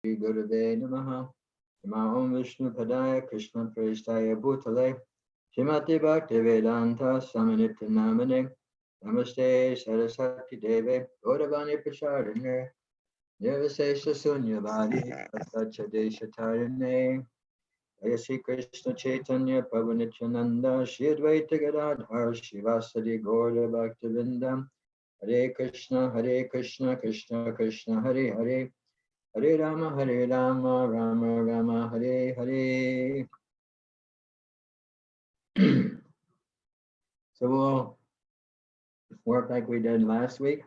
Gurave Namaha. Namo Om Vishnu Padaya Krishna Prestaya Bhutale Shrimati Bhakti Vedanta Samanita Namane Namaste Saraswati Deve Gauravani Pracharine Nirvisesha Sunyavadi Tattacha Deshatarine Jaya Śrī Kṛṣṇa Chaitanya Prabhu Nityananda Shri Advaita Gadadhar Shivasadi Gaura Bhaktivinoda Hare Krishna Krishna Krishna Hare Hare Hare Rama Rama Rama Hare Hare. So we'll work like we did last week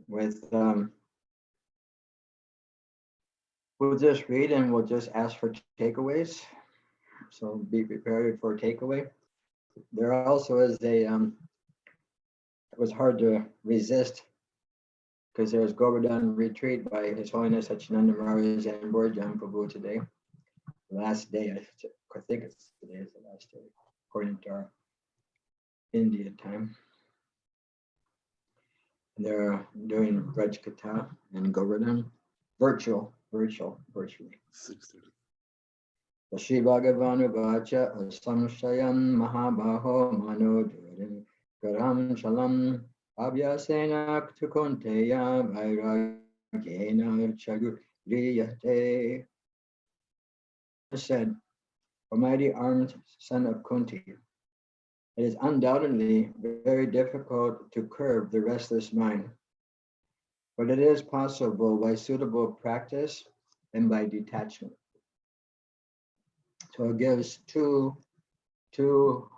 with we'll just read and we'll just ask for takeaways. So be prepared for takeaway. There also is a it was hard to resist because there's Govardhan retreat by His Holiness Satchidananda Maharaj and Borjan Prabhu today. Last day, I think it's today is the last day, according to our India time. And they're doing Braj Katha and Govardhan, virtually. 6:30. Shri Bhagavanu Vacha Samshayam Mahabaho Manodurim Karam Shalam Abhyasena Ktukunteya Vairagena Chaguriyate. Said, O mighty armed son of Kuntī, it is undoubtedly very difficult to curb the restless mind, but it is possible by suitable practice and by detachment. So it gives two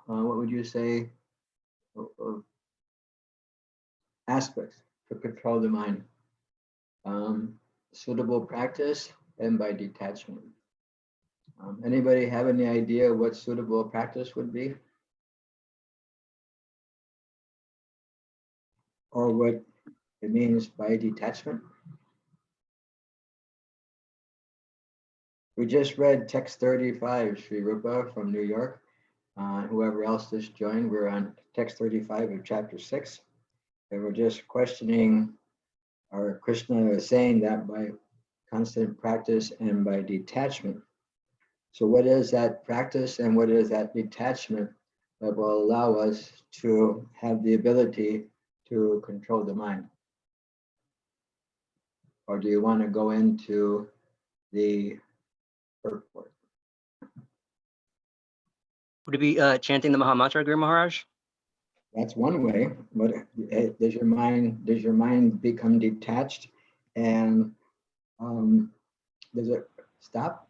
what would you say, aspects to control the mind. Suitable practice and by detachment. Anybody have any idea what suitable practice would be? Or what it means by detachment? We just read text 35, Sri Rupa from New York. Whoever else just joined, we're on text 35 of chapter 6. And we're just questioning, or Krishna is saying that by constant practice and by detachment. So what is that practice and what is that detachment that will allow us to have the ability to control the mind? Or do you want to go into the purport? Would it be chanting the Maha Mantra, Guru Maharaj? That's one way. But does your mind become detached, and does it stop?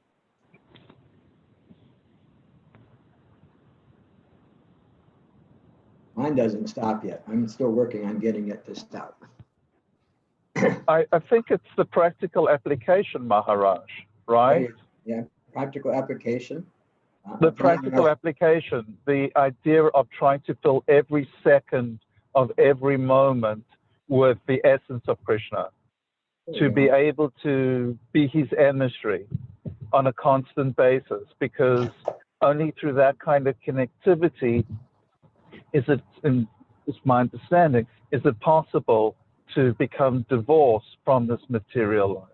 Mine doesn't stop yet. I'm still working on getting it to stop. I think it's the practical application, Maharaj, right? Yeah, practical application. The practical application, the idea of trying to fill every second of every moment with the essence of Krishna, to be able to be his emissary on a constant basis, because only through that kind of connectivity is it, in my understanding, is it possible to become divorced from this material life.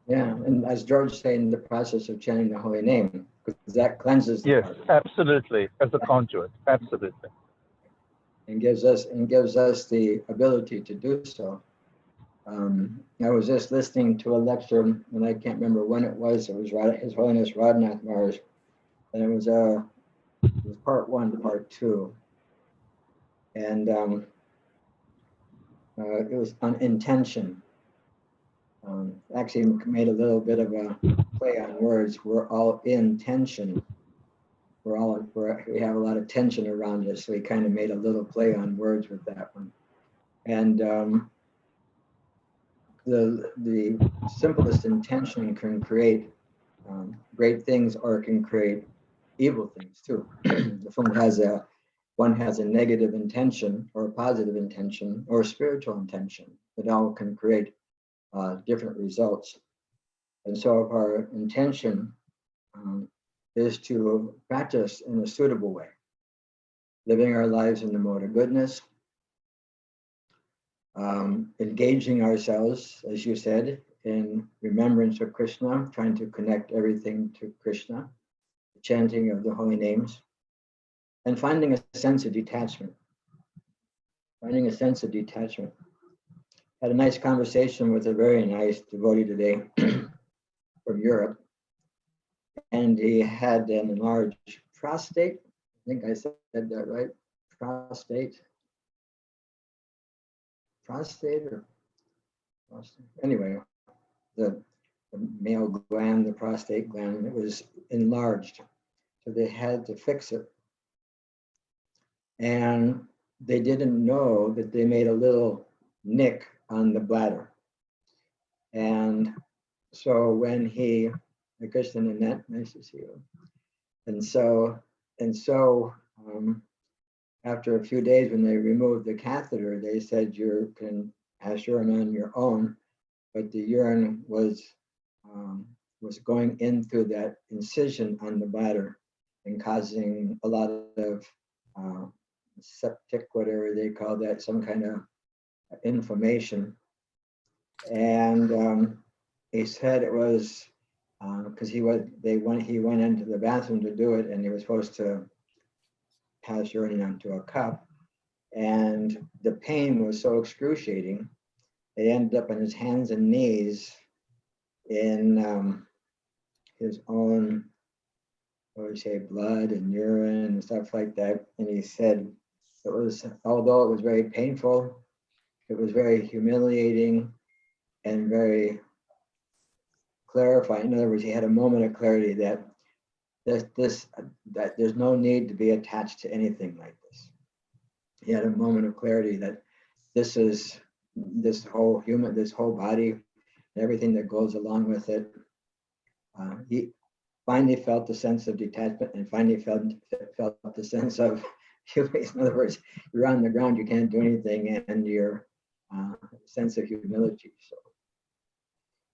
Yeah, and as George said, in the process of chanting the holy name, because that cleanses the heart. Yes, absolutely, as a conduit, absolutely. And gives us the ability to do so. I was just listening to a lecture, and I can't remember when it was. It was His Holiness Radhanath Maharaj, and it was part 1, part 2, and it was on intention. Actually made a little bit of a play on words. We're all in tension. We have a lot of tension around us, so he kind of made a little play on words with that one. And the simplest intention can create great things, or it can create evil things too. If one has a negative intention or a positive intention or a spiritual intention, it all can create different results. And so if our intention is to practice in a suitable way, living our lives in the mode of goodness, engaging ourselves, as you said, in remembrance of Krishna, trying to connect everything to Krishna, the chanting of the holy names, and finding a sense of detachment. Finding a sense of detachment. Had a nice conversation with a very nice devotee today from Europe, and he had an enlarged prostate. I think I said that right. Prostate or prostate. Anyway, the male gland, the prostate gland, it was enlarged, so they had to fix it, and they didn't know that they made a little nick on the bladder. And so when he, Krishna and Annette, nice to see you. And so after a few days, when they removed the catheter, they said you can pass urine on your own, but the urine was going in through that incision on the bladder and causing a lot of septic, whatever they call that, some kind of inflammation. And he said it was because he went into the bathroom to do it, and he was supposed to pass urine onto a cup, and the pain was so excruciating, they ended up on his hands and knees in his own, what would you say, blood and urine and stuff like that. And he said it was, although it was very painful, it was very humiliating and very clarifying. In other words, he had a moment of clarity that that there's no need to be attached to anything like this. He had a moment of clarity that this whole body, everything that goes along with it. He finally felt the sense of detachment, and finally felt the sense of, in other words, you're on the ground, you can't do anything, and your sense of humility. So,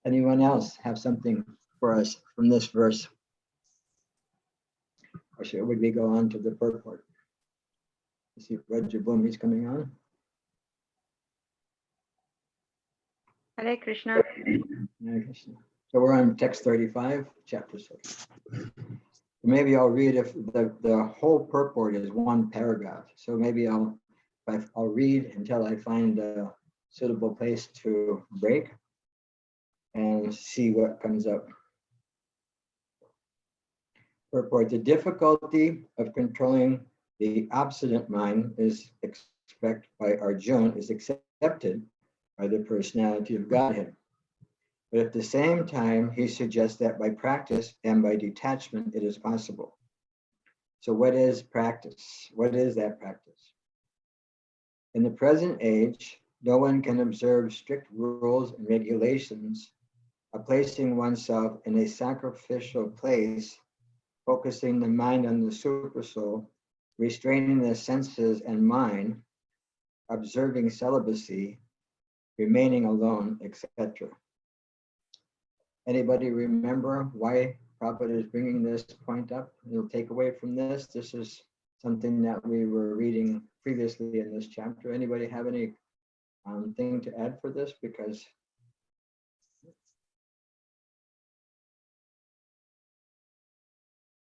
anyone else have something for us from this verse? Or would we go on to the purport? I see Rajabhumi is coming on. Hare Krishna. Hare Krishna. So we're on text 35, chapter 6. Maybe I'll read if the whole purport is one paragraph. So maybe I'll read until I find a suitable place to break and see what comes up. Purport: the difficulty of controlling the obstinate mind is accepted by the personality of Godhead. But at the same time, he suggests that by practice and by detachment, it is possible. So what is practice? What is that practice? In the present age, no one can observe strict rules and regulations of placing oneself in a sacrificial place, focusing the mind on the supersoul, restraining the senses and mind, observing celibacy, remaining alone, etc. Anybody remember why Prabhupada is bringing this point up? You'll take away from this. This is something that we were reading previously in this chapter. Anybody have any thing to add for this? Because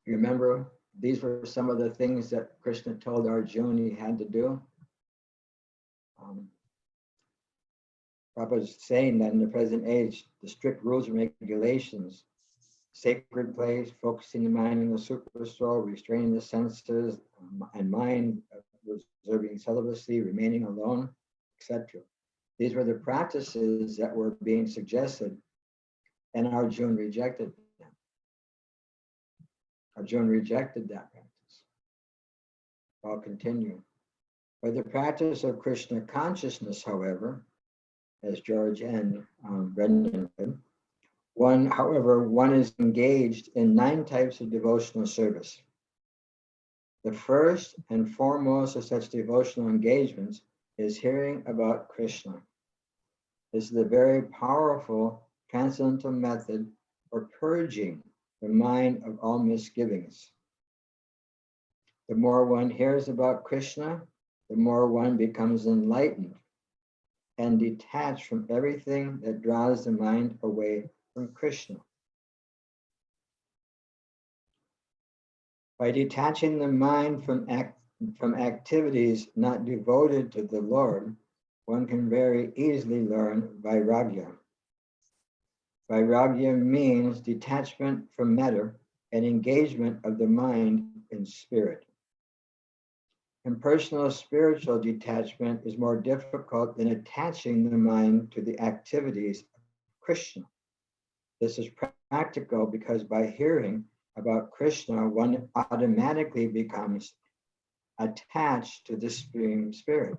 remember, these were some of the things that Krishna told Arjuna he had to do. Prabhupada is saying that in the present age, the strict rules and regulations, sacred place, focusing the mind on the supersoul, restraining the senses and mind, observing celibacy, remaining alone, etc. These were the practices that were being suggested, and Arjuna rejected them. Arjuna rejected that practice. I'll continue. By the practice of Krishna consciousness, however, as George and Brendan did, one is engaged in 9 types of devotional service. The first and foremost of such devotional engagements is hearing about Krishna. This is the very powerful transcendental method for purging the mind of all misgivings. The more one hears about Krishna, the more one becomes enlightened. and detached from everything that draws the mind away from Krishna. By detaching the mind from activities not devoted to the Lord, one can very easily learn vairagya. Vairagya means detachment from matter and engagement of the mind in spirit. Impersonal spiritual detachment is more difficult than attaching the mind to the activities of Krishna. This is practical because by hearing about Krishna, one automatically becomes attached to the Supreme Spirit.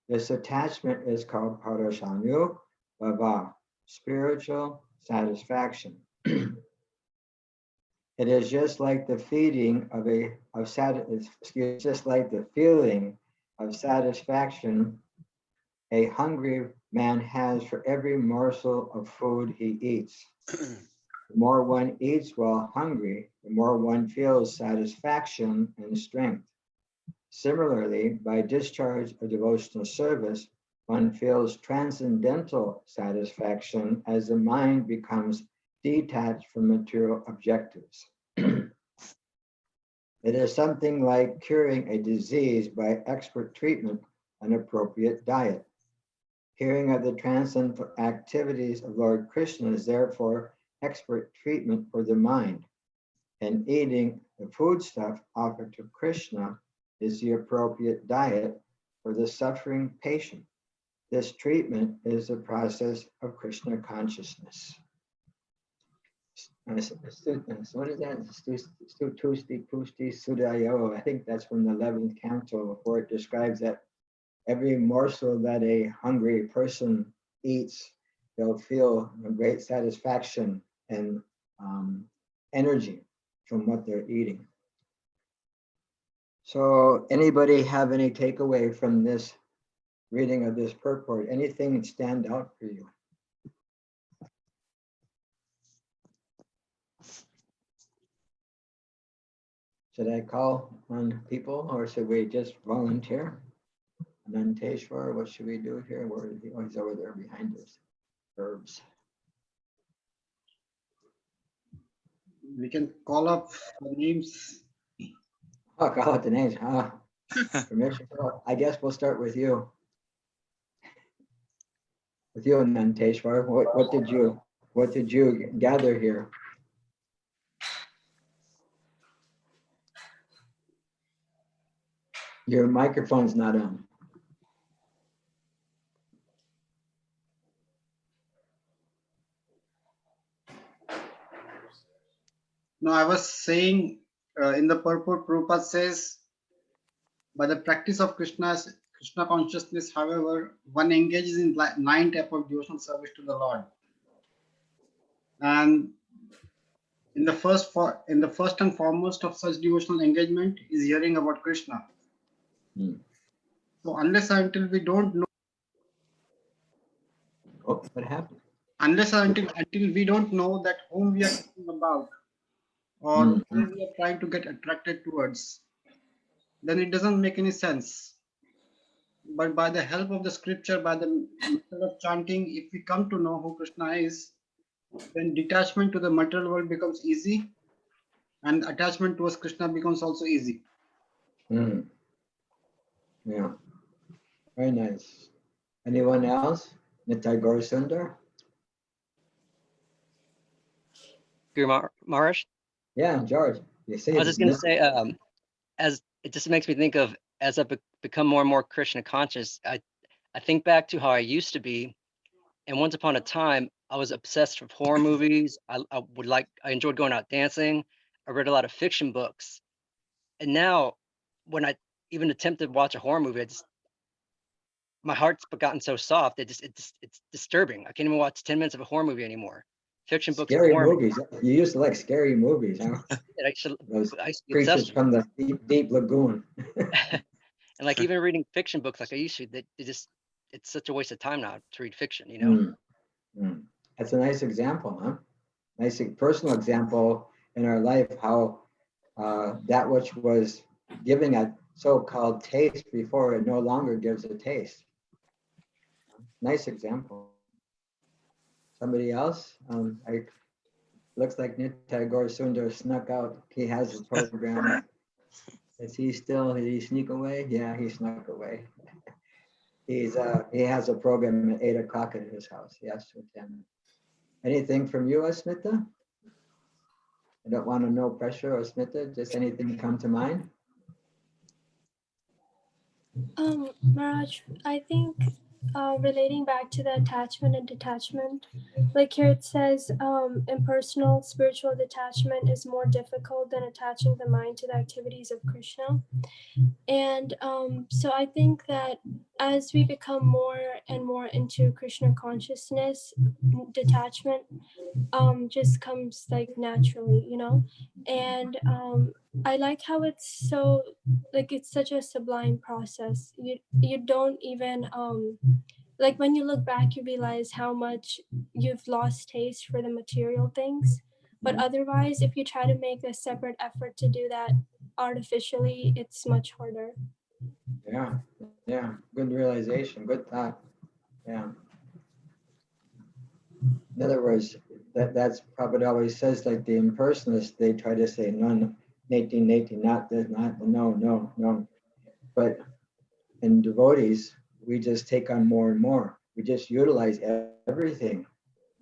This attachment is called parashanyu bhava, spiritual satisfaction. It is just like the feeling just like the feeling of satisfaction a hungry man has for every morsel of food he eats. The more one eats while hungry, the more one feels satisfaction and strength. Similarly, by discharge of devotional service, one feels transcendental satisfaction as the mind becomes detached from material objectives. It is something like curing a disease by expert treatment and appropriate diet. Hearing of the transcendental activities of Lord Krishna is therefore expert treatment for the mind, and eating the foodstuff offered to Krishna is the appropriate diet for the suffering patient. This treatment is the process of Krishna consciousness. What is that? Tusti Pusti Sudayo. I think that's from the 11th canto, where it describes that every morsel that a hungry person eats, they'll feel a great satisfaction and energy from what they're eating. So anybody have any takeaway from this reading of this purport? Anything stand out for you? Should I call on people or should we just volunteer? Nanteshwar, what should we do here? Where is he? Oh, he's over there behind us. Herbs. We can call up the names. Oh, call out the names. Permission. I guess we'll start with you. With you, Nanteshwar. What did you gather here? Your microphone's not on. No, I was saying in the purport, Prabhupada says, by the practice of Krishna consciousness, however, one engages in 9 types of devotional service to the Lord. And in the first and foremost of such devotional engagement is hearing about Krishna. So unless and until we don't know, what happened? Unless and until we don't know that whom we are talking about, or whom we are trying to get attracted towards, then it doesn't make any sense. But by the help of the scripture, by the method of chanting, if we come to know who Krishna is, then detachment to the material world becomes easy, and attachment towards Krishna becomes also easy. Yeah, very nice. Anyone else? Nitai Gaur Sundar? Guru Maharaj? Yeah, George. You say I was just going to say, as it just makes me think of, as I become more and more Krishna conscious, I think back to how I used to be. And once upon a time, I was obsessed with horror movies. I enjoyed going out dancing. I read a lot of fiction books. And now when I even attempt to watch a horror movie, my heart's gotten so soft. It's disturbing. I can't even watch 10 minutes of a horror movie anymore. Fiction books. Scary movies. You used to like scary movies, huh? Those creatures from the deep lagoon. And like even reading fiction books like I used to, it's such a waste of time now to read fiction, you know? That's a nice example, huh? Nice personal example in our life, how that which was giving a so-called taste before, it no longer gives a taste. nice example. Somebody else? Looks like Nitai Gaur Sundar snuck out. He has a program. Is he still, did he sneak away? Yeah, he snuck away. He has a program at 8 o'clock at his house. He has to attend. Anything from you, Asmita? I don't want to know pressure, Asmita. Just anything come to mind? Maharaj, I think relating back to the attachment and detachment, like here it says impersonal spiritual detachment is more difficult than attaching the mind to the activities of Krishna. And so I think that as we become more and more into Krishna consciousness, detachment just comes like naturally, you know. And I like how it's so like it's such a sublime process. You don't even like when you look back you realize how much you've lost taste for the material things, but otherwise if you try to make a separate effort to do that artificially, it's much harder. Yeah, good realization, good thought. Yeah. In other words, that's Prabhupada always says, like the impersonalists, they try to say, no, nati, not this, not no. But in devotees, we just take on more and more. We just utilize everything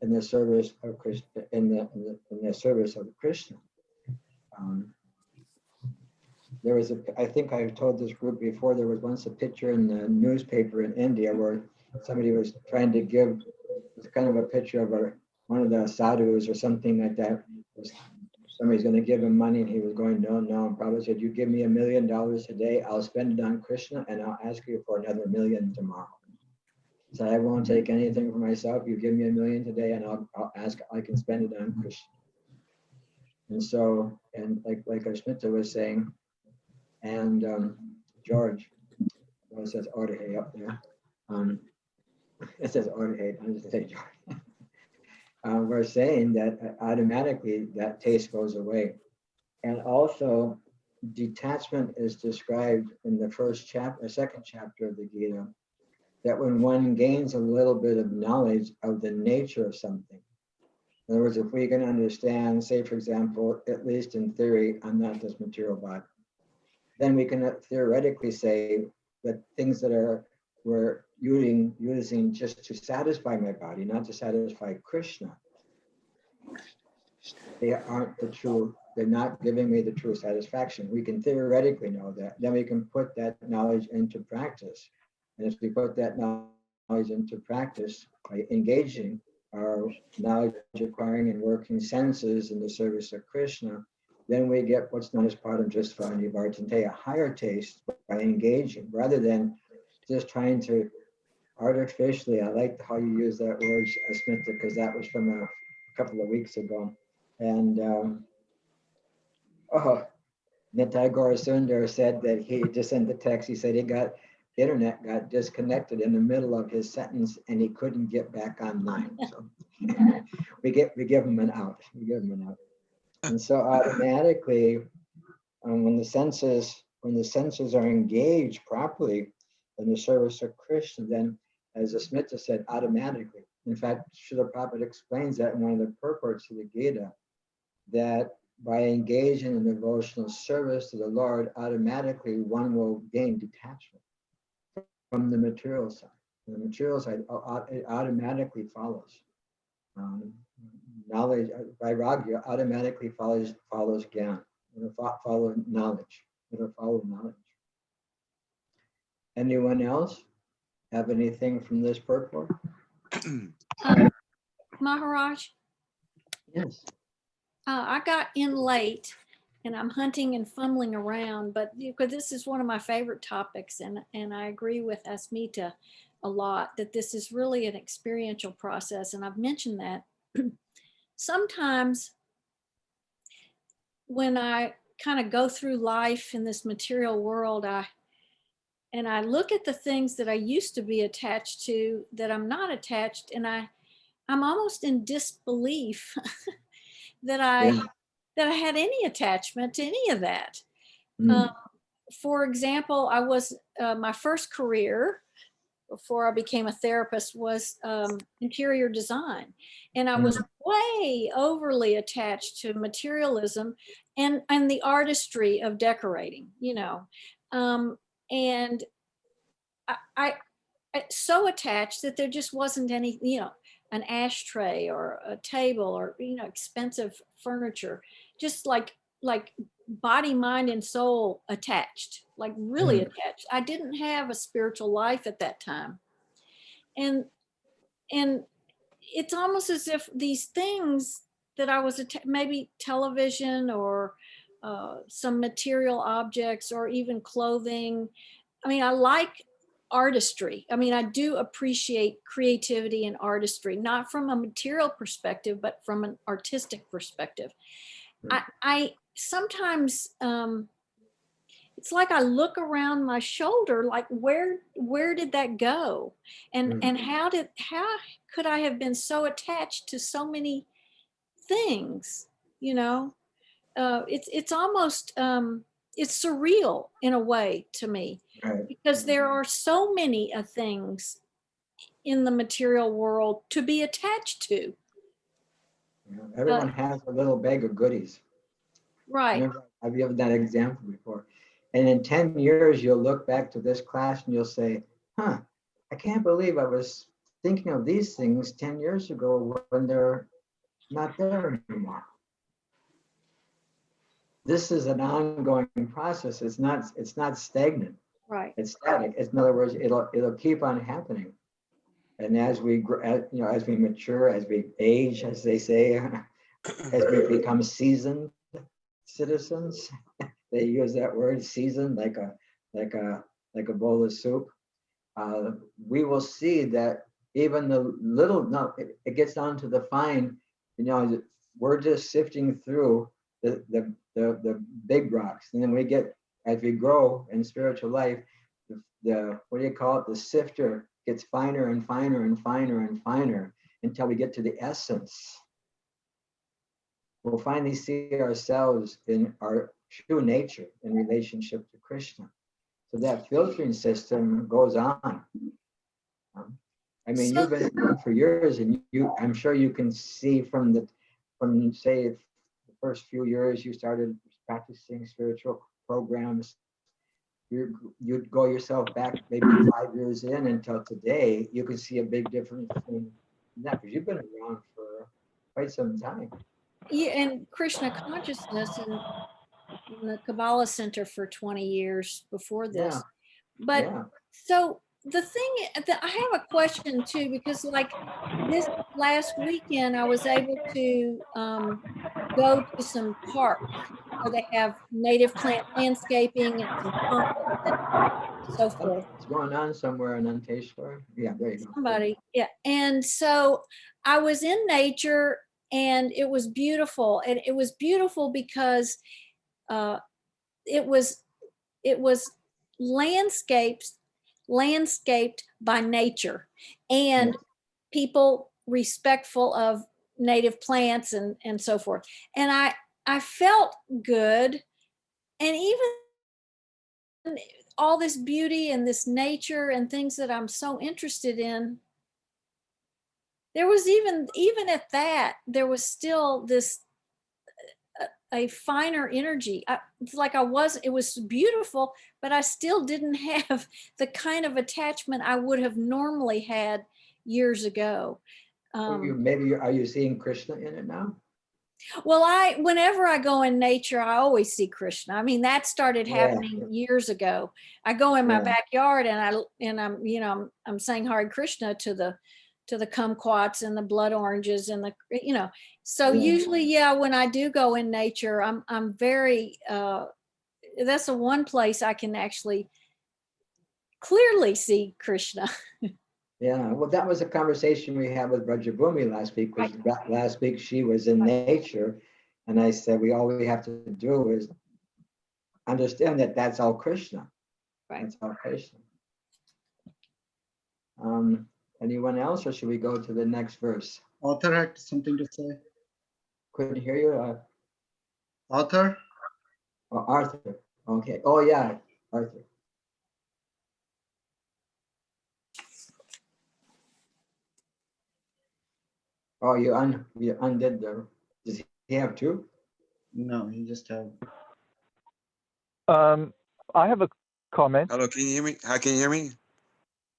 in the service of Krishna, in the service of Krishna. There was I think I've told this group before, there was once a picture in the newspaper in India where somebody was trying to give, it's kind of a picture of one of the sadhus or something like that. Somebody's going to give him money and he was going, no. And Prabhupada said, you give me $1 million today, I'll spend it on Krishna and I'll ask you for another $1 million tomorrow. So I won't take anything for myself. You give me $1 million today and I'll ask, I can spend it on Krishna. And so, and like Ashmita was saying, and George, well, it says Ordehe up there. It says Ordehe, I'm just saying George. We're saying that automatically that taste goes away. And also detachment is described in the second chapter of the Gita, that when one gains a little bit of knowledge of the nature of something. In other words, if we can understand, say for example, at least in theory, I'm not this material body, then we can theoretically say that things that we're using just to satisfy my body, not to satisfy Krishna, they aren't the true, they're not giving me the true satisfaction. We can theoretically know that. Then we can put that knowledge into practice. And if we put that knowledge into practice by engaging our knowledge acquiring and working senses in the service of Krishna, then we get what's known as Padamdrisva Nivartante, a higher taste by engaging, rather than just trying to artificially, I like how you use that word, Asmita, because that was from a couple of weeks ago. And Nitai Gaur Sundar said that he just sent the text, he said internet got disconnected in the middle of his sentence and he couldn't get back online. So we give him an out. And so automatically, when the senses are engaged properly in the service of Krishna, then as Asmita said, automatically. In fact, Srila Prabhupada explains that in one of the purports of the Gita, that by engaging in devotional service to the Lord, automatically one will gain detachment from the material side. The material side, it automatically follows. Knowledge, vairagya automatically follows jnana. It'll follow knowledge. Anyone else have anything from this purport? Maharaj, Yes. I got in late and I'm hunting and fumbling around, but because this is one of my favorite topics, and I agree with Asmita a lot that this is really an experiential process. And I've mentioned that sometimes when I kind of go through life in this material world, I look at the things that I used to be attached to that I'm not attached, and I'm almost in disbelief that I had any attachment to any of that. For example, I was my first career before I became a therapist was interior design. And I was way overly attached to materialism and the artistry of decorating, you know. And I so attached that there just wasn't any, you know, an ashtray or a table or, you know, expensive furniture, just like body, mind, and soul attached, like really attached. I didn't have a spiritual life at that time. And it's almost as if these things that I was, maybe television or some material objects or even clothing. I mean, I like artistry. I mean, I do appreciate creativity and artistry, not from a material perspective, but from an artistic perspective. I sometimes, it's like I look around my shoulder, like where did that go? And how could I have been so attached to so many things, you know? It's almost, it's surreal in a way to me, because there are so many things in the material world to be attached to. Everyone has a little bag of goodies. Right. I've given that example before. And in 10 years, you'll look back to this class and you'll say, I can't believe I was thinking of these things 10 years ago when they're not there anymore. This is an ongoing process. It's not stagnant. Right. It's static. In other words, it'll keep on happening. And as we as we mature, as we age, as they say, as we become seasoned citizens, they use that word, seasoned, like a bowl of soup. We will see that even the little, it gets down to the fine. You know, we're just sifting through the big rocks, and then we get, as we grow in spiritual life, the what do you call it? The sifter gets finer and finer and finer and finer until we get to the essence. We'll finally see ourselves in our true nature in relationship to Krishna. So that filtering system goes on. I mean, you've been around for years, and I'm sure you can see from say the first few years you started practicing spiritual programs. You'd go yourself back maybe 5 years in until today, you can see a big difference in that, because you've been around for quite some time. Yeah, and Krishna consciousness in the Kabbalah Center for 20 years before this. But so the thing that I have a question too, because like this last weekend, I was able to go to some parks where they have native plant landscaping and some pumpkins and so forth. It's going on somewhere in Untittled. Yeah, there you go. Somebody, yeah. And so I was in nature, and it was beautiful. And it was beautiful because it was landscaped by nature, and people respectful of native plants and so forth. And I felt good. And even all this beauty and this nature and things that I'm so interested in, there was even at that, there was still this a finer energy. It's like it was beautiful, but I still didn't have the kind of attachment I would have normally had years ago. Are you seeing Krishna in it now? Well, whenever I go in nature, I always see Krishna. I mean, that started happening years ago. I go in my backyard and I'm saying Hare Krishna to the kumquats and the blood oranges and so usually, when I do go in nature, I'm very, that's the one place I can actually clearly see Krishna. Yeah, well, that was a conversation we had with Brajabhumi last week, because last week she was in nature, and I said, all we have to do is understand that that's all Krishna. Right. That's all Krishna. Anyone else, or should we go to the next verse? Author had something to say. Couldn't hear you. Author? Oh, Arthur. Okay. Oh, yeah, Arthur. Oh, you undid the. Does he have two? No, you just have. I have a comment. Hello, can you hear me? How can you hear me?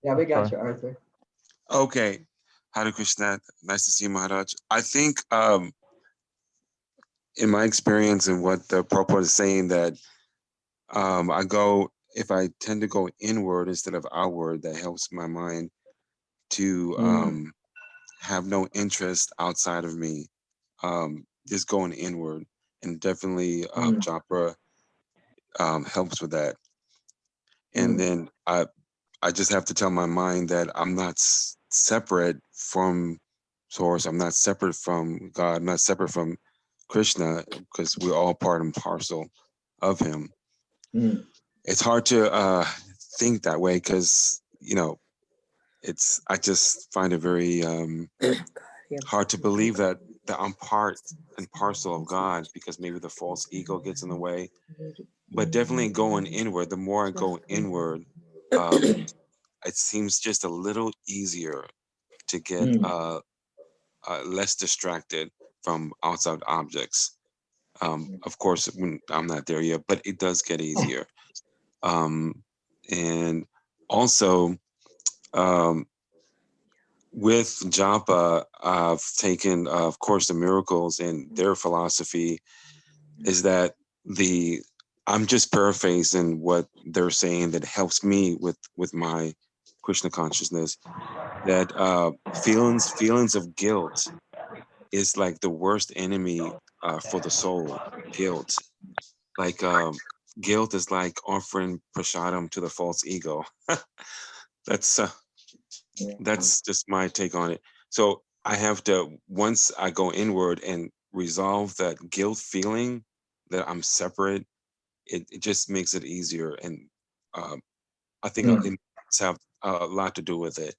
Yeah, we got Sorry. you, Arthur. Okay. Hare Krishna. Nice to see you, Maharaj. I think in my experience and what the Prabhupada is saying that if I tend to go inward instead of outward, that helps my mind to have no interest outside of me, just going inward. And definitely japa helps with that. And then I just have to tell my mind that I'm not separate from source. I'm not separate from God. I'm not separate from Krishna, because we're all part and parcel of him. It's hard to think that way because, I just find it very hard to believe that I'm part and parcel of God, because maybe the false ego gets in the way. But definitely going inward, the more I go inward, it seems just a little easier to get less distracted from outside objects. Of course, when I'm not there yet, but it does get easier. And also, with japa, I've taken, of course, the miracles, and their philosophy is that I'm just paraphrasing what they're saying that helps me with my Krishna consciousness, that feelings of guilt is like the worst enemy for the soul. Guilt, like guilt is like offering prasadam to the false ego. That's just my take on it. So I have to, once I go inward and resolve that guilt feeling that I'm separate, it just makes it easier. And I think it must have a lot to do with it.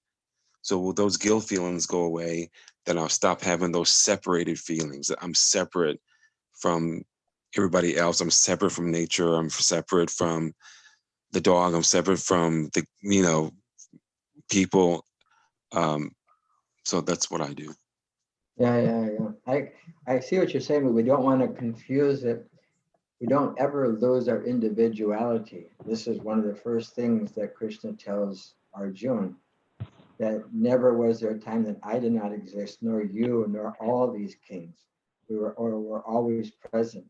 So will those guilt feelings go away, then I'll stop having those separated feelings that I'm separate from everybody else. I'm separate from nature. I'm separate from the dog. I'm separate from the, people. So that's what I do. Yeah. I see what you're saying, but we don't want to confuse it. We don't ever lose our individuality. This is one of the first things that Krishna tells Arjuna, that never was there a time that I did not exist, nor you, nor all these kings. We're always present.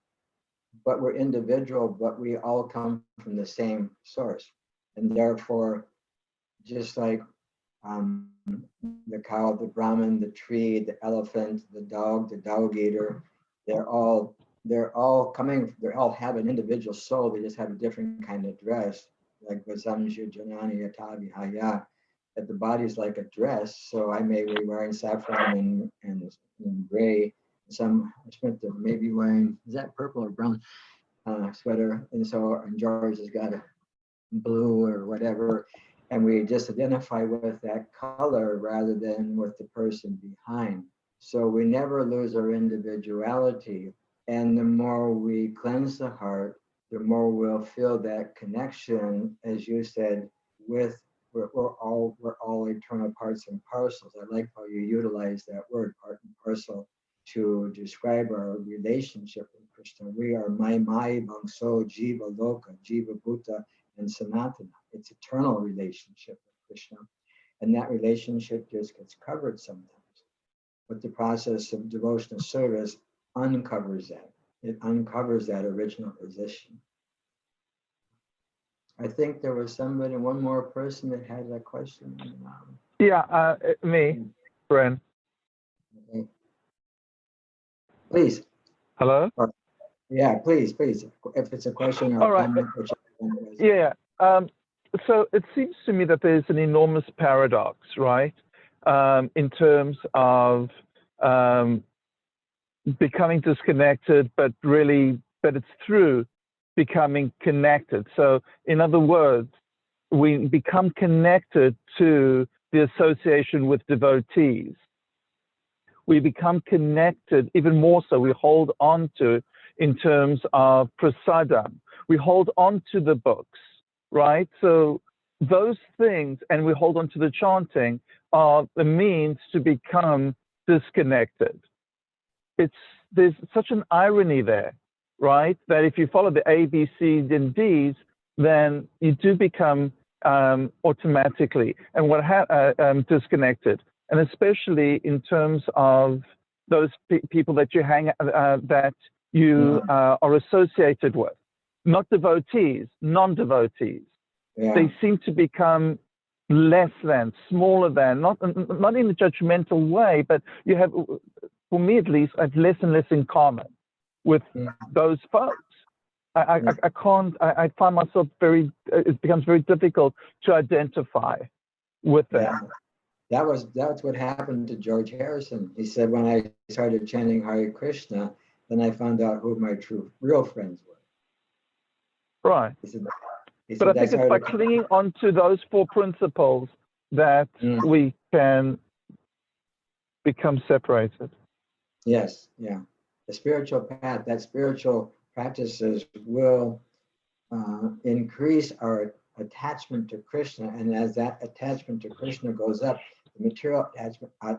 But we're individual, but we all come from the same source. And therefore, just like the cow, the Brahmin, the tree, the elephant, the dog eater, they're all have an individual soul. They just have a different kind of dress, like Vasamju Janani Yatavi Haya, that the body's like a dress. So I may be wearing saffron and gray. Some may be wearing, is that purple or brown sweater? And George has got a blue or whatever. And we just identify with that color rather than with the person behind. So we never lose our individuality. And the more we cleanse the heart, the more we'll feel that connection, as you said, with we're all eternal parts and parcels. I like how you utilize that word, part and parcel, to describe our relationship with Krishna. We are Mai, Bangso, Jiva, Loka, Jiva, Bhuta, and Sanatana. It's eternal relationship with Krishna. And that relationship just gets covered sometimes. But the process of devotional service uncovers that. It uncovers that original position. I think there was one more person that had a question. Yeah, me, Bren. Okay. Please. Hello? Yeah, please. If it's a question or all right. Yeah. So it seems to me that there's an enormous paradox, right? In terms of becoming disconnected, but it's through becoming connected. So in other words, we become connected to the association with devotees. We become connected even more so. We hold on to, in terms of prasadam, we hold on to the books, right? So those things, and we hold on to the chanting, are the means to become disconnected. There's such an irony there, right? That if you follow the A, B, C, and D's, then you do become automatically disconnected, and especially in terms of those people that you that you are associated with, not devotees, non-devotees. Yeah. They seem to become less than, smaller than, not in a judgmental way, but you have, for me at least, I have less and less in common with those folks. I find myself it becomes very difficult to identify with them. Yeah. That's what happened to George Harrison. He said, when I started chanting Hare Krishna, then I found out who my real friends were. Right. He said, but I think it's by clinging onto those four principles that we can become separated. Yes, yeah. The spiritual path, that spiritual practices will increase our attachment to Krishna, and as that attachment to Krishna goes up, the material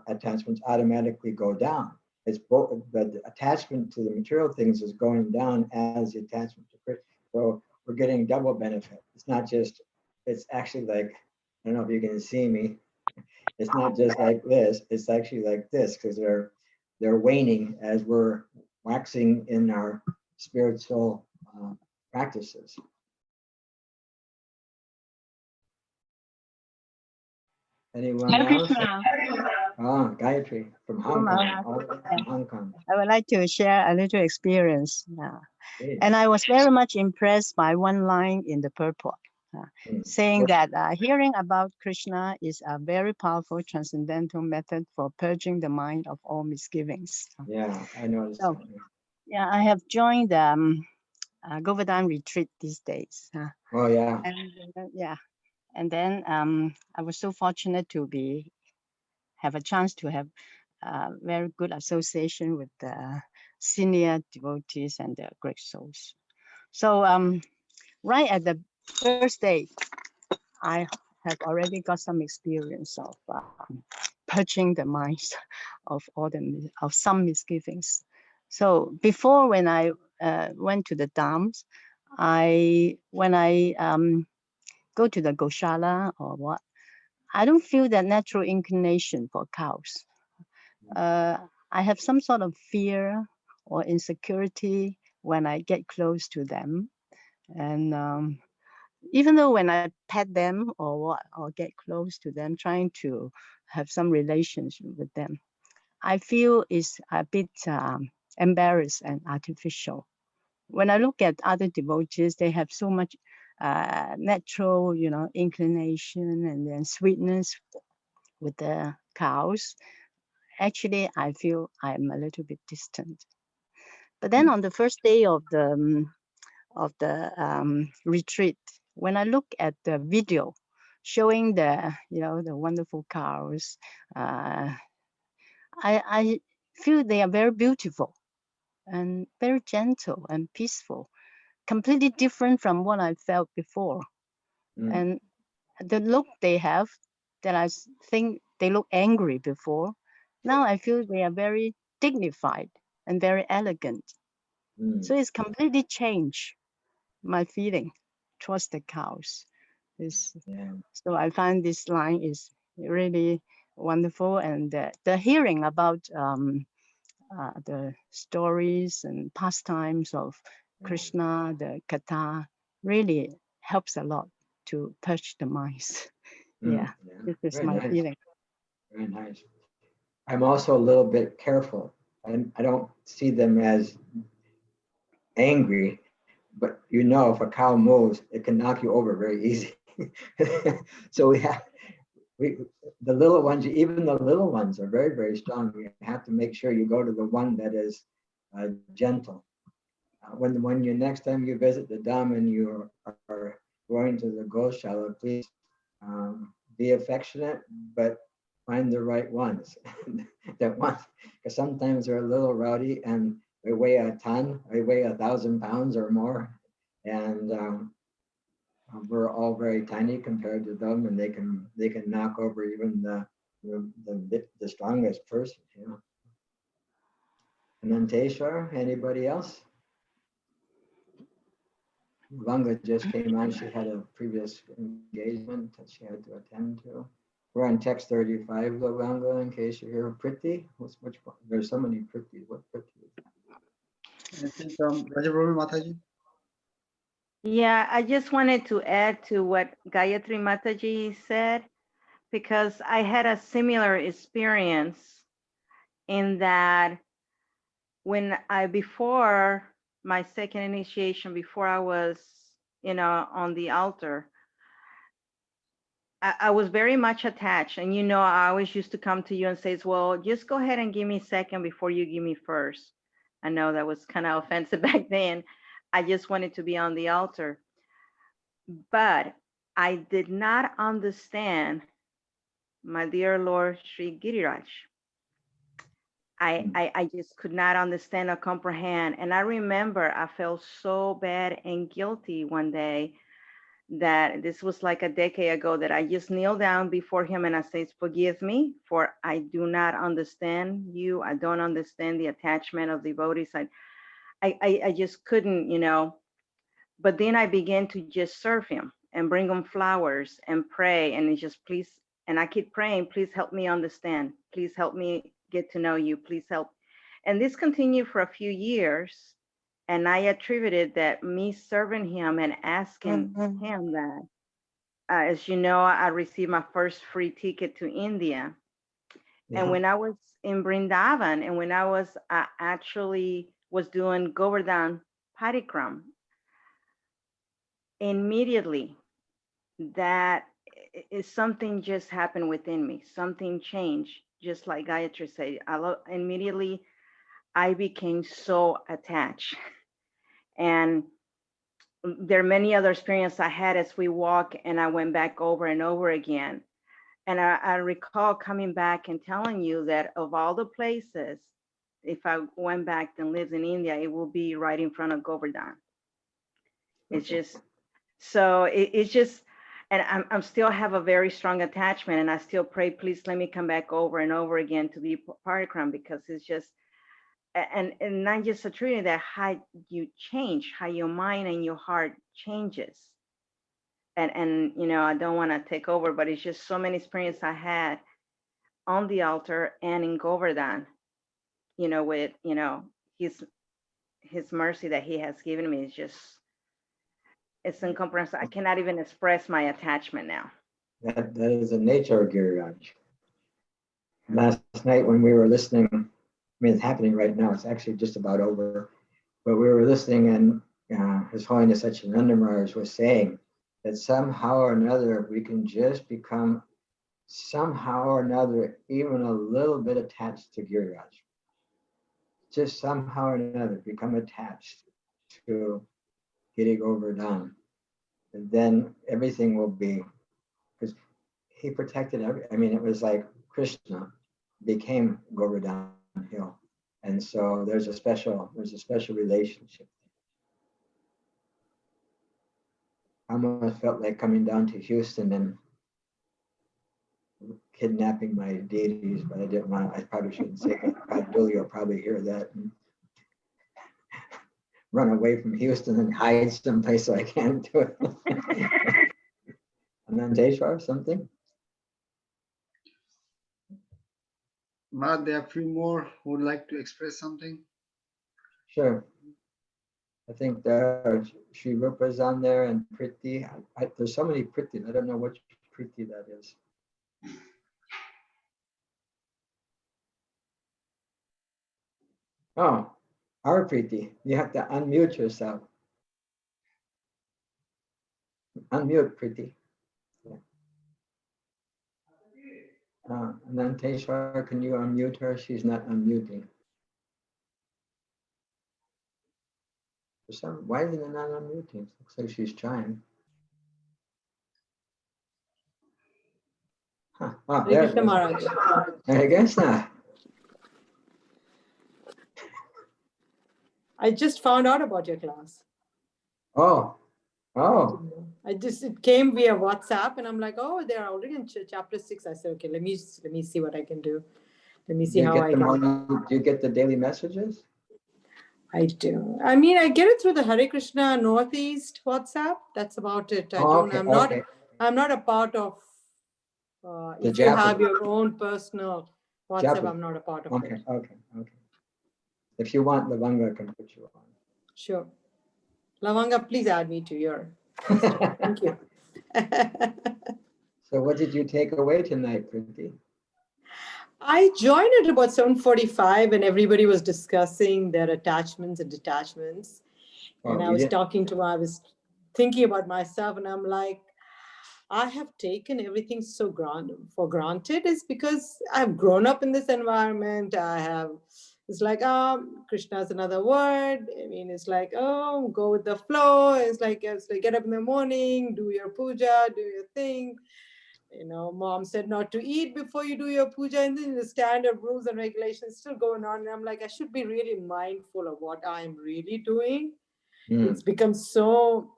attachments automatically go down. It's both, the attachment to the material things is going down as the attachment to Krishna. So we're getting double benefit. It's not just, it's actually like, I don't know if you can see me. It's not just like this, it's actually like this, because they're waning as we're waxing in our spiritual practices. Anyone else? Ah, Gayatri from Hong Kong. I would like to share a little experience. And I was very much impressed by one line in the purport, saying that hearing about Krishna is a very powerful transcendental method for purging the mind of all misgivings. Yeah, I noticed. So, yeah, I have joined Govardhan retreat these days. Oh, yeah. And, yeah. And then I was so fortunate to have a chance to have very good association with the senior devotees and the great souls. So right at the first day, I have already got some experience of purging the minds of some misgivings. So before, when I went to the dams, when I go to the Goshala or what, I don't feel that natural inclination for cows. I have some sort of fear or insecurity when I get close to them. And even though when I pet them or get close to them, trying to have some relationship with them, I feel it's a bit embarrassed and artificial. When I look at other devotees, they have so much natural, inclination and then sweetness with the cows. Actually, I feel I'm a little bit distant. But then on the first day of the retreat, when I look at the video showing the wonderful cows, I feel they are very beautiful and very gentle and peaceful, completely different from what I felt before. And the look they have, that I think they look angry before, now I feel they are very dignified and very elegant. So it's completely changed my feeling towards the cows. So I find this line is really wonderful, and the hearing about the stories and pastimes of Krishna, the Katha, really helps a lot to purge the minds. Yeah, this is very my nice. feeling. Very nice. I'm also a little bit careful. I don't see them as angry, but if a cow moves, it can knock you over very easy. So the little ones, even the little ones are very, very strong. You have to make sure you go to the one that is gentle. When you next time you visit the Dham and you are going to the Goshala, please be affectionate, but find the right ones. Because sometimes they're a little rowdy and they weigh a ton, they weigh 1,000 pounds or more, and we're all very tiny compared to them, and they can knock over even the the strongest person. Yeah. And then Teshwar, anybody else? Vanga just came on. She had a previous engagement that she had to attend to. We're on text 35, though, Vanga, in case you hear Priti. Which one? There's so many Pritis. What Priti is that? I think Rajaprabhu Mataji. Yeah, I just wanted to add to what Gayatri Mataji said, because I had a similar experience in that before my second initiation, before I was, on the altar, I was very much attached. And, I always used to come to you and say, well, just go ahead and give me second before you give me first. I know that was kind of offensive back then. I just wanted to be on the altar. But I did not understand my dear Lord Sri Giriraj. I just could not understand or comprehend. And I remember I felt so bad and guilty one day that this was like a decade ago, that I just kneeled down before him and I said, forgive me, for I do not understand you. I don't understand the attachment of devotees. I just couldn't, but then I began to just serve him and bring him flowers and pray. And it's just, please, and I keep praying, please help me understand. Please help me get to know you. Please help. And this continued for a few years. And I attributed that me serving him and asking him that, as you know, I received my first free ticket to India. Yeah. And when I was in Vrindavan, and when I was actually was doing Govardhan Parikram, immediately that is something just happened within me. Something changed, just like Gayatri said. Immediately I became so attached. And there are many other experiences I had as we walk, and I went back over and over again. And I recall coming back and telling you that of all the places, if I went back and lived in India, it will be right in front of Govardhan. It's just, so it's just, and I'm still have a very strong attachment, and I still pray, please let me come back over and over again to the parikram, because it's just, and not just attributing that, how you change, how your mind and your heart changes. And I don't want to take over, but it's just so many experiences I had on the altar and in Govardhan, with, his mercy that he has given me is just, it's incomprehensible. I cannot even express my attachment now. That is the nature of Giriraj. Last night when we were listening, I mean, it's happening right now, it's actually just about over, but we were listening, and His Holiness Satchidananda Maharaj was saying that somehow or another we can just become somehow or another even a little bit attached to Giriraj. Just somehow or another become attached to Giri Govardhan. And then everything will be, because he protected it was like Krishna became Govardhan Hill. And so there's a special relationship. I almost felt like coming down to Houston and kidnapping my deities, but I didn't want to. I probably shouldn't say that. Billy will probably hear that and run away from Houston and hide someplace so I can't do it. And then Deshwar, something? Maharaj, there are a few more who would like to express something. Sure. I think there are Shri Rupa's on there and Priti. There's so many Priti. I don't know which Priti that is. Oh, our Priti. You have to unmute yourself. Unmute, Priti. Yeah. And then Teshwar, can you unmute her? She's not unmuting. Why is it not unmuting? Looks like she's trying. Huh. Oh, there it is. I guess not. I just found out about your class. Oh, It came via WhatsApp, and I'm like, oh, they're already in chapter 6. I said, okay, let me see what I can do. Let me see how I can. Do you get the daily messages? I do. I mean, I get it through the Hare Krishna Northeast WhatsApp. That's about it. I'm not a part of, if you have your own personal WhatsApp, Japanese. I'm not a part of it. Okay. If you want, Lavanga can put you on. Sure. Lavanga, please add me to your list. Thank you. So what did you take away tonight, Kuntī? I joined at about 7:45 and everybody was discussing their attachments and detachments. And I was thinking about myself, and I'm like, I have taken everything for granted. Is because I've grown up in this environment. It's like, Krishna is another word. I mean, it's like, go with the flow. It's like get up in the morning, do your puja, do your thing. Mom said not to eat before you do your puja, and then the standard rules and regulations still going on. And I'm like, I should be really mindful of what I'm really doing. It's become so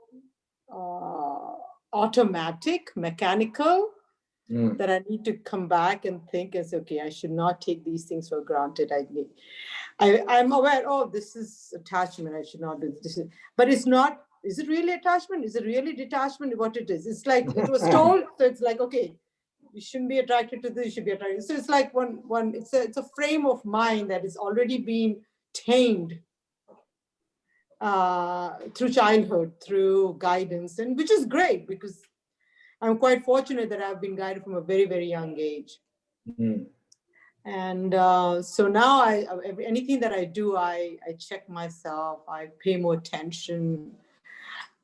automatic, mechanical, that I need to come back and think as, okay, I should not take these things for granted. I'm aware, this is attachment. I should not do this. But it's not. Is it really attachment? Is it really detachment? What it is? It's like it was told. So it's like, okay, you shouldn't be attracted to this. You should be attracted. So it's like it's a frame of mind that is already being tamed through childhood, through guidance, and which is great because I'm quite fortunate that I've been guided from a very, very young age. And so now anything that I do, I check myself. I pay more attention.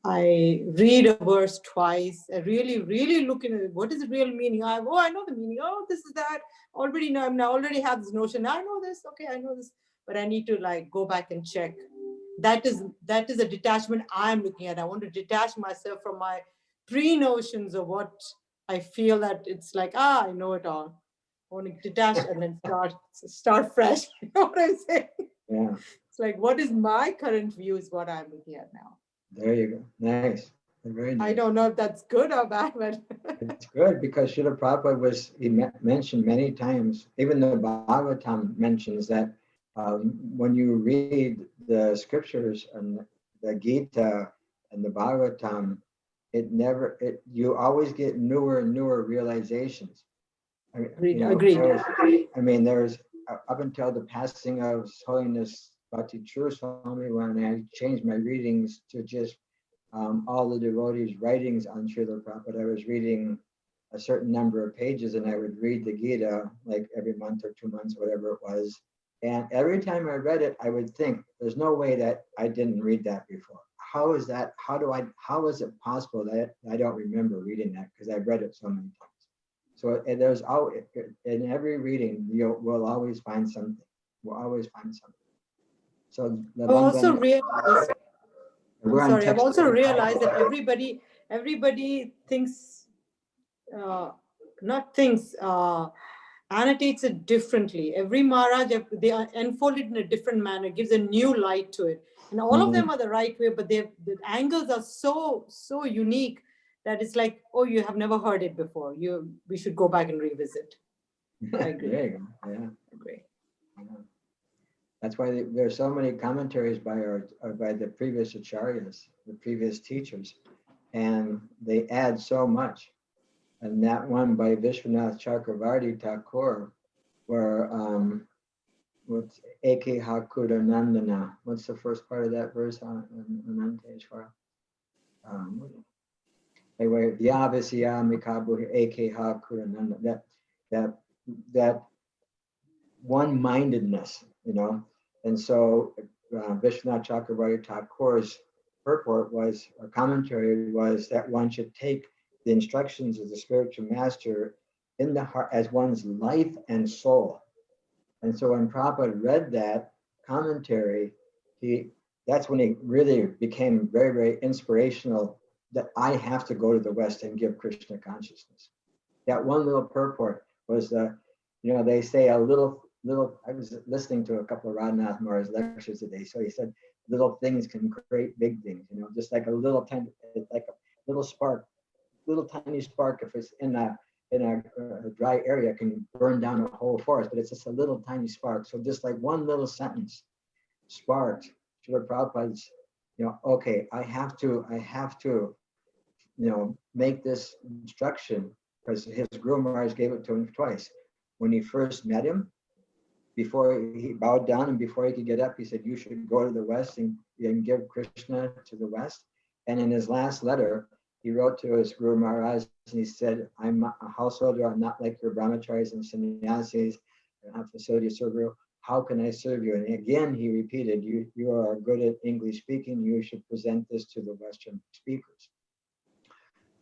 I read a verse twice. I really, really look into what is the real meaning. I know the meaning. This is that. Already know. I already have this notion. I know this. Okay, I know this. But I need to go back and check. That is a detachment I'm looking at. I want to detach myself from my pre-notions of what I feel that it's like, I know it all. I want to detach and then start fresh. You know what I'm saying? Yeah. It's like, what is my current view is what I'm looking at now. There you go. Nice. Very nice. I don't know if that's good or bad, but it's good because Srila Prabhupada mentioned many times, even the Bhagavatam mentions that when you read the scriptures and the Gita and the Bhagavatam, you always get newer and newer realizations. Agreed. There's up until the passing of His Holiness Bhakti True Swami, when I changed my readings to just all the devotees' writings on Srila Prabhupada, I was reading a certain number of pages, and I would read the Gita like every month or 2 months, whatever it was. And every time I read it, I would think, there's no way that I didn't read that before. How is that? How is it possible that I don't remember reading that? Because I've read it so many times. So there's always, in every reading, we'll always find something. We'll always find something. So I've also realized that everybody thinks, annotates it differently. Every Maharaj, they unfold it in a different manner, gives a new light to it. And all of them are the right way, but the angles are so unique that it's like, you have never heard it before. We should go back and revisit. I agree. There you go. Yeah. I agree. Yeah. That's why there are so many commentaries by the previous acharyas, the previous teachers, and they add so much. And that one by Vishwanath Chakravarti Thakur, where what's Eke Hakuda Nandana? What's the first part of that verse on Ananteshwara? Anyway, Vyavasya Mikabu Eke Hakuda Nandana. That one-mindedness, And so Vishwanath Chakravarti Thakur's purport was, or commentary was, that one should take the instructions of the spiritual master in the heart as one's life and soul. And so when Prabhupada read that commentary, that's when he really became very, very inspirational, that I have to go to the West and give Krishna consciousness. That one little purport was they say a little, I was listening to a couple of Radhanath Maharaj's lectures today. So he said, little things can create big things, just like a little tiny, like little spark, little tiny spark, if it's in a dry area, can burn down a whole forest, but it's just a little tiny spark. So just like one little sentence sparked Srila Prabhupada's, okay, I have to, make this instruction, because his Guru Maharaj gave it to him twice. When he first met him, before he bowed down and before he could get up, he said, you should go to the West and give Krishna to the West. And in his last letter, he wrote to his Guru Maharaj and he said, I'm a householder, I'm not like your brahmacharis and sannyasis, I don't have facility to serve you. How can I serve you? And again, he repeated, you are good at English speaking, you should present this to the Western speakers.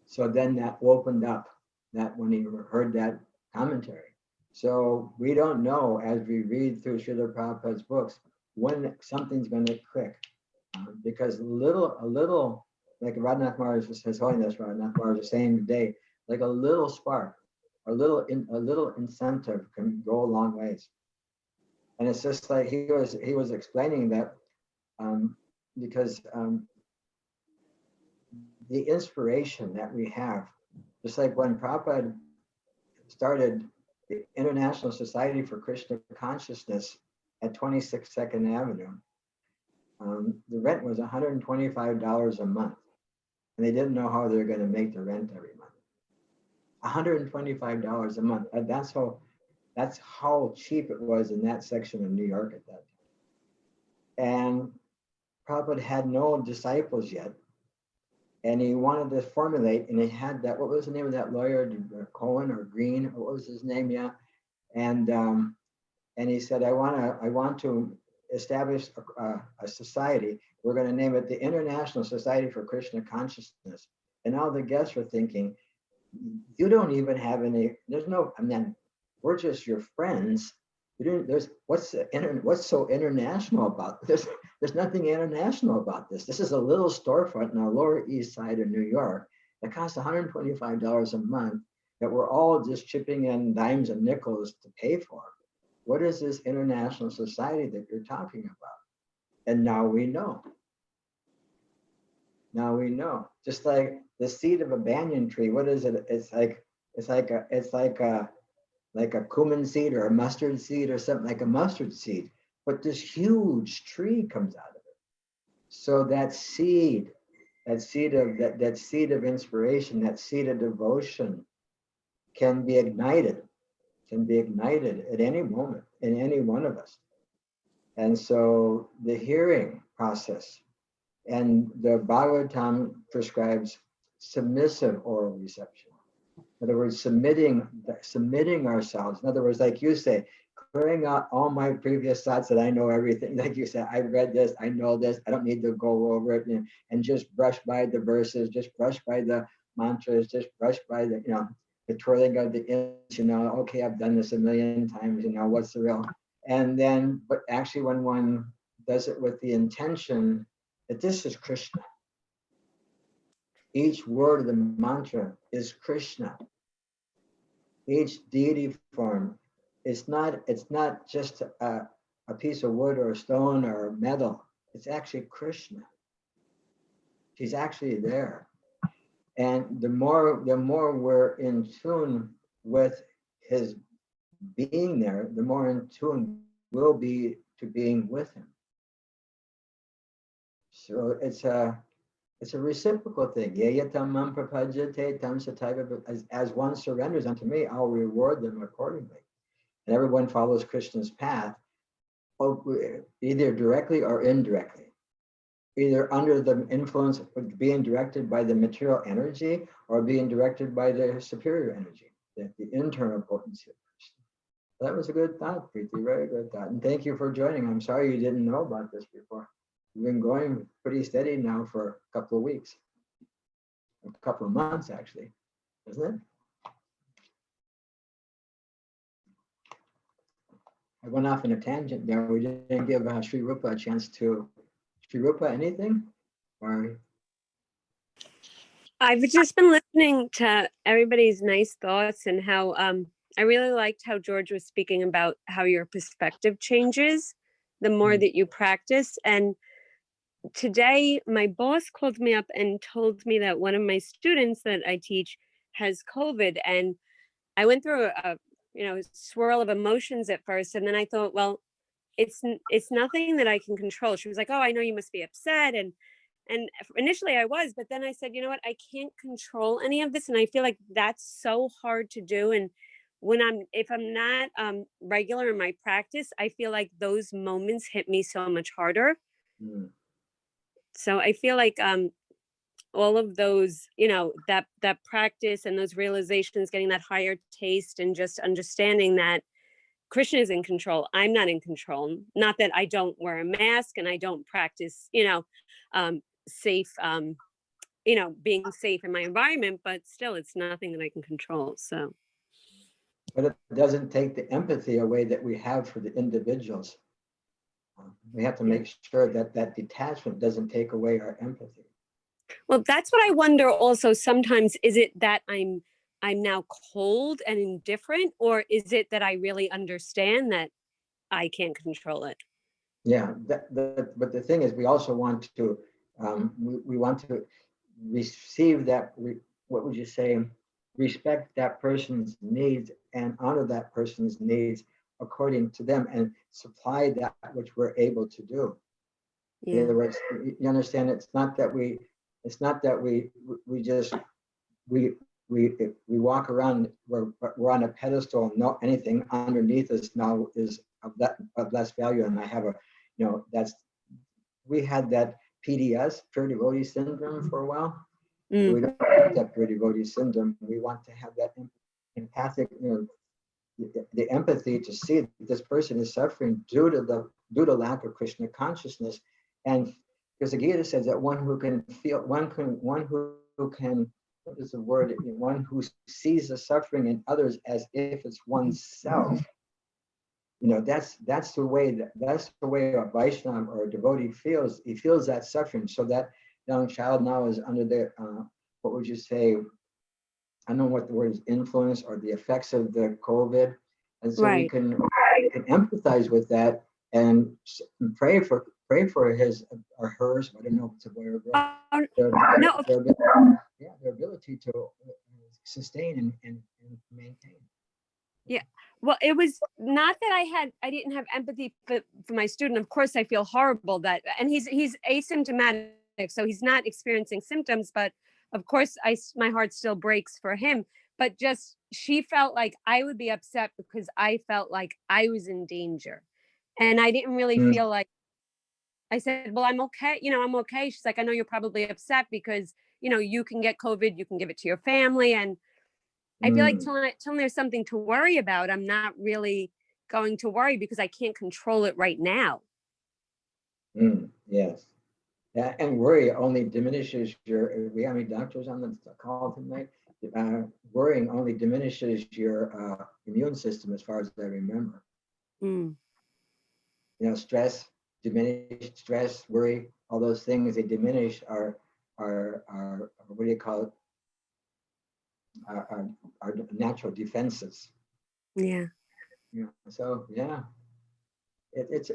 So then that opened up, that when he heard that commentary. So we don't know, as we read through Srila Prabhupada's books, when something's going to click. Because a little, like Radhanath Maharaj, His Holiness Radhanath Maharaj is saying today, like a little spark, a little incentive can go a long ways. And it's just like he was explaining that because the inspiration that we have, just like when Prabhupada started the International Society for Krishna Consciousness at 26 Second Avenue, the rent was $125 a month. And they didn't know how they were going to make the rent every month. $125 a month. That's how cheap it was in that section of New York at that time. And Prabhupada had no disciples yet. And he wanted to formulate, and he had that, what was the name of that lawyer, Cohen or Green, what was his name? Yeah. And he said, I want to establish a society. We're going to name it the International Society for Krishna Consciousness. And all the guests were thinking, you don't even have any, we're just your friends. What's so international about this? There's nothing international about this. This is a little storefront in the Lower East Side of New York that costs $125 a month that we're all just chipping in dimes and nickels to pay for. What is this international society that you're talking about? And now we know. Now we know. Just like the seed of a banyan tree, what is it? It's like a cumin seed or a mustard seed or something, like a mustard seed. But this huge tree comes out of it. So that seed of inspiration, that seed of devotion can be ignited at any moment in any one of us. And so the hearing process, and the Bhagavatam prescribes submissive oral reception. In other words, submitting ourselves. In other words, like you say, clearing out all my previous thoughts that I know everything. Like you said, I read this, I know this, I don't need to go over it, and just brush by the verses, just brush by the mantras, just brush by the, the twirling of the inch, okay, I've done this a million times, what's the real? And then, but actually when one does it with the intention that this is Krishna. Each word of the mantra is Krishna. Each deity form, it's not just a piece of wood or a stone or metal. It's actually Krishna. She's actually there. And the more we're in tune with his being there, the more in tune we'll be to being with him. So it's a reciprocal thing. As one surrenders unto me, I'll reward them accordingly. And everyone follows Krishna's path, either directly or indirectly. Either under the influence of being directed by the material energy or being directed by the superior energy, the internal potency of Krishna. That was a good thought, Preeti, very good thought. And thank you for joining. I'm sorry you didn't know about this before. We've been going pretty steady now for a couple of weeks, a couple of months actually, isn't it? I went off in a tangent there. We didn't give Śrī Kṛṣṇa a chance to. Śrī Kṛṣṇa, anything? Or I've just been listening to everybody's nice thoughts and how I really liked how George was speaking about how your perspective changes the more that you practice. And today my boss called me up and told me that one of my students that I teach has COVID, and I went through a swirl of emotions at first, and then I thought, well, it's nothing that I can control. She was like, oh, I know you must be upset, and initially I was, but then I said, you know what, I can't control any of this, and I feel like that's so hard to do. And if I'm not regular in my practice, I feel like those moments hit me so much harder. So I feel like all of those, that practice and those realizations, getting that higher taste and just understanding that Krishna is in control. I'm not in control. Not that I don't wear a mask and I don't practice, safe, being safe in my environment, but still it's nothing that I can control. So. But it doesn't take the empathy away that we have for the individuals. We have to make sure that that detachment doesn't take away our empathy. Well, that's what I wonder also sometimes. Is it that I'm now cold and indifferent, or is it that I really understand that I can't control it? Yeah, but the thing is, we also want to, we want to receive that, what would you say, respect that person's needs and honor that person's needs according to them and supply that which we're able to do. Yeah. In other words, you understand, it's not that we just walk around, we're on a pedestal, no, anything underneath us now is of less value. And I have we had that PDS, pure devotee syndrome, for a while. We don't have that pure devotee syndrome. We want to have that empathic, the empathy to see that this person is suffering due to lack of Krishna consciousness. And because the Gita says that one who can feel, one who can, what is the word? One who sees the suffering in others as if it's oneself. That's the way a Vaishnava or a devotee feels. He feels that suffering. So that young child now is under the, what would you say? I don't know what the word is, influence or the effects of the COVID. And so we can empathize with that and pray for his or hers, I don't know if it's a boy or girl, their ability to sustain and maintain. Yeah. Well, it was not that I didn't have empathy for my student. Of course, I feel horrible and he's asymptomatic, so he's not experiencing symptoms, but of course my heart still breaks for him. But just, she felt like I would be upset because I felt like I was in danger. And I didn't really feel like, I said, well, I'm okay. I'm okay. She's like, I know you're probably upset because, you can get COVID, you can give it to your family. And I feel like till there's something to worry about, I'm not really going to worry because I can't control it right now. Yes. And worry only diminishes we have any doctors on the call tonight? Worrying only diminishes your immune system, as far as I remember. Stress, worry, all those things, they diminish our what do you call it? Our natural defenses. Yeah. So yeah, it's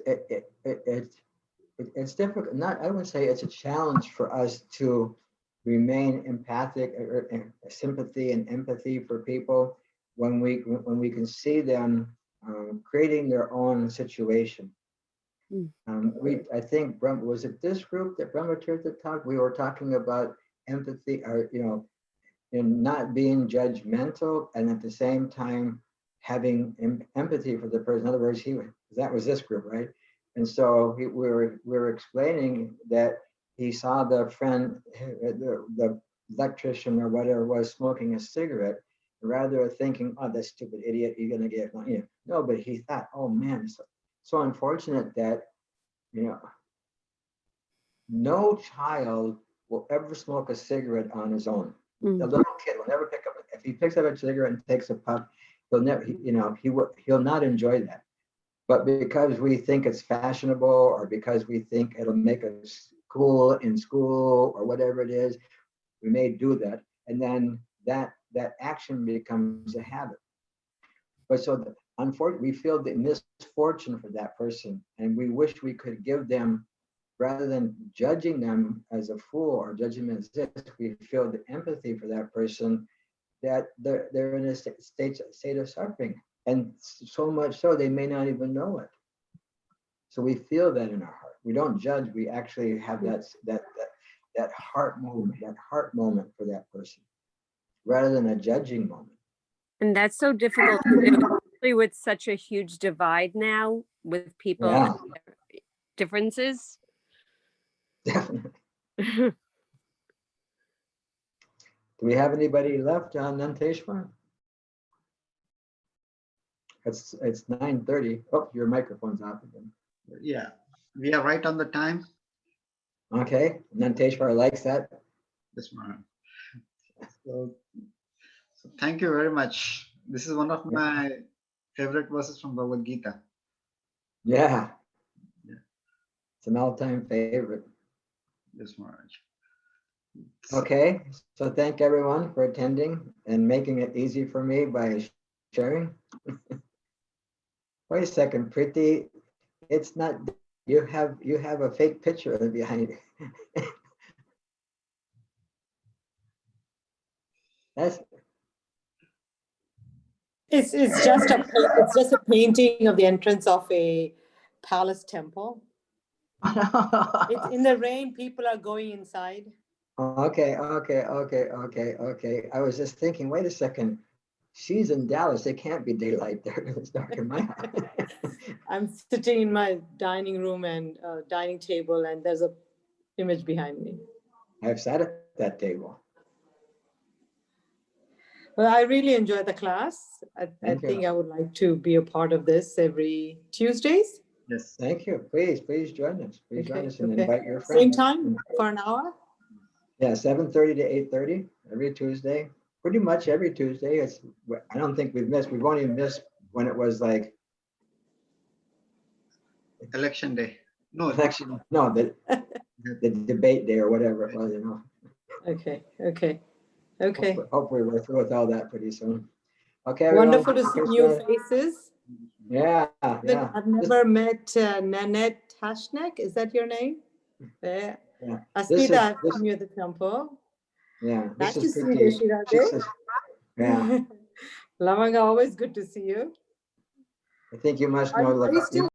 difficult. I would say it's a challenge for us to remain empathic or sympathy and empathy for people when we can see them creating their own situation. I think was it this group that Brahmatirtha talked? We were talking about empathy, or in not being judgmental, and at the same time having empathy for the person. In other words, that was this group, right? And so we were explaining that he saw the friend, the electrician or whatever was, smoking a cigarette, rather thinking, oh, that stupid idiot, you're gonna get one. No, but he thought, oh man, it's so unfortunate that no child will ever smoke a cigarette on his own. The little kid will never pick up. If he picks up a cigarette and takes a puff, he'll never. He'll not enjoy that. But because we think it's fashionable, or because we think it'll make us cool in school, or whatever it is, we may do that, and then that action becomes a habit. But so unfortunately, we feel the misfortune for that person, and we wish we could give them rather than judging them as a fool or judging them as this, we feel the empathy for that person, that they're in a state of suffering. And so much so they may not even know it. So we feel that in our heart. We don't judge, we actually have that heart moment for that person, rather than a judging moment. And that's so difficult to do, especially with such a huge divide now with people and their differences. Definitely. Do we have anybody left on Nanteshwar? It's 9:30. Oh, your microphone's off again. Yeah, we are right on the time. Okay, Nanteshwar likes that. Yes, ma'am. So thank you very much. This is one of my favorite verses from Bhagavad Gita. Yeah. It's an all-time favorite. Yes, Maharaj. Okay, so thank everyone for attending and making it easy for me by sharing. Wait a second, Priti, it's not, you have a fake picture behind you. It's just a painting of the entrance of a palace temple. It's in the rain, people are going inside. Okay. I was just thinking, wait a second. She's in Dallas. It can't be daylight there. It's dark in my house. I'm sitting in my dining room and dining table, and there's a image behind me. I've sat at that table. Well, I really enjoyed the class. I think I would like to be a part of this every Tuesdays. Yes. Thank you. Please join us. Please join us and invite your friends. Same time for an hour? Yeah, 7:30 to 8:30 every Tuesday. Pretty much every Tuesday. I don't think we've missed. We've only missed when it was like Election day. No, election. No, the debate day or whatever it was. Okay. Hopefully we're through with all that pretty soon. Okay. Everyone, wonderful to see new faces. Yeah. I've never met Nanette Hashnek. Is that your name? Yeah. Asmita, I've seen you at the temple. Yeah. Nice to see you, Shirade. Yeah. Lavanga, always good to see you. I think you must know. Are you still